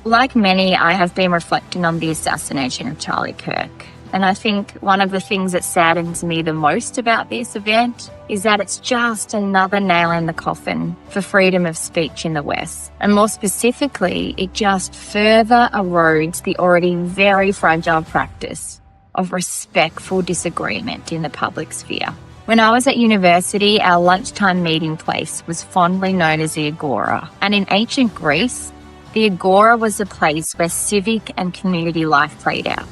Like many, I have been reflecting on the assassination of Charlie Kirk. And I think one of the things that saddens me the most about this event is that it's just another nail in the coffin for freedom of speech in the West. And more specifically, it just further erodes the already very fragile practice of respectful disagreement in the public sphere. When I was at university, our lunchtime meeting place was fondly known as the Agora. And in ancient Greece, the Agora was a place where civic and community life played out.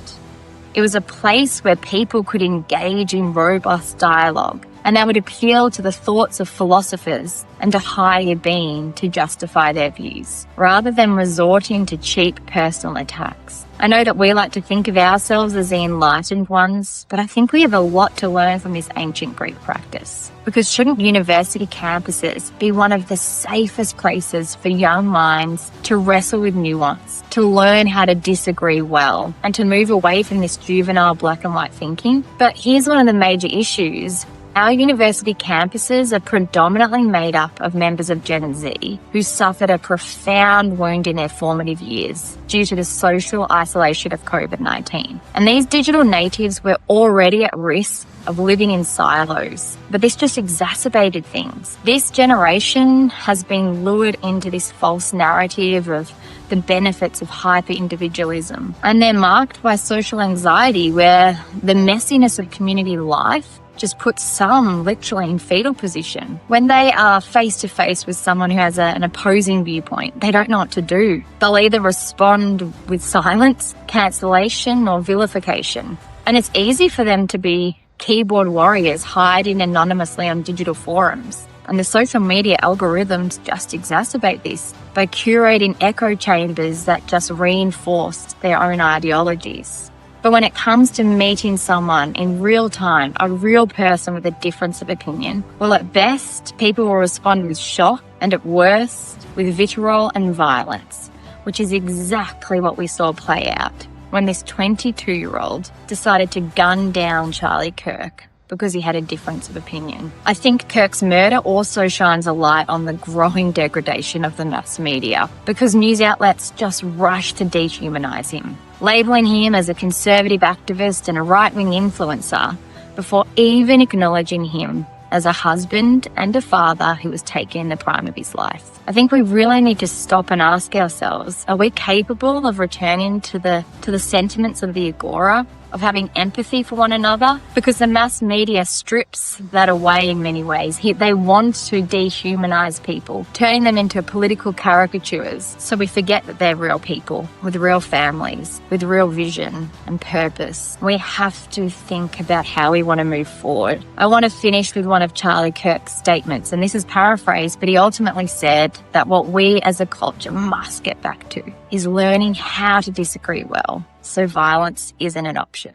It was a place where people could engage in robust dialogue, and they would appeal to the thoughts of philosophers and a higher being to justify their views, rather than resorting to cheap personal attacks. I know that we like to think of ourselves as the enlightened ones, but I think we have a lot to learn from this ancient Greek practice. Because shouldn't university campuses be one of the safest places for young minds to wrestle with nuance, to learn how to disagree well, and to move away from this juvenile black and white thinking? But here's one of the major issues. Our university campuses are predominantly made up of members of Gen Z who suffered a profound wound in their formative years due to the social isolation of COVID-19. And these digital natives were already at risk of living in silos, but this just exacerbated things. This generation has been lured into this false narrative of the benefits of hyper-individualism, and they're marked by social anxiety where the messiness of community life just puts some literally in fetal position. When they are face to face with someone who has an opposing viewpoint, they don't know what to do. They'll either respond with silence, cancellation, or vilification. And it's easy for them to be keyboard warriors hiding anonymously on digital forums. And the social media algorithms just exacerbate this by curating echo chambers that just reinforce their own ideologies. But when it comes to meeting someone in real time, a real person with a difference of opinion, well, at best, people will respond with shock, and at worst, with vitriol and violence, which is exactly what we saw play out when this 22-year-old decided to gun down Charlie Kirk because he had a difference of opinion. I think Kirk's murder also shines a light on the growing degradation of the mass media, because news outlets just rush to dehumanize him, labeling him as a conservative activist and a right-wing influencer before even acknowledging him as a husband and a father who was taken in the prime of his life. I think we really need to stop and ask ourselves, are we capable of returning to the sentiments of the Agora, of having empathy for one another? Because the mass media strips that away in many ways. They want to dehumanize people, turning them into political caricatures, so we forget that they're real people with real families, with real vision and purpose. We have to think about how we want to move forward. I want to finish with one of Charlie Kirk's statements, and this is paraphrased, but he ultimately said that what we as a culture must get back to is learning how to disagree well, so violence isn't an option.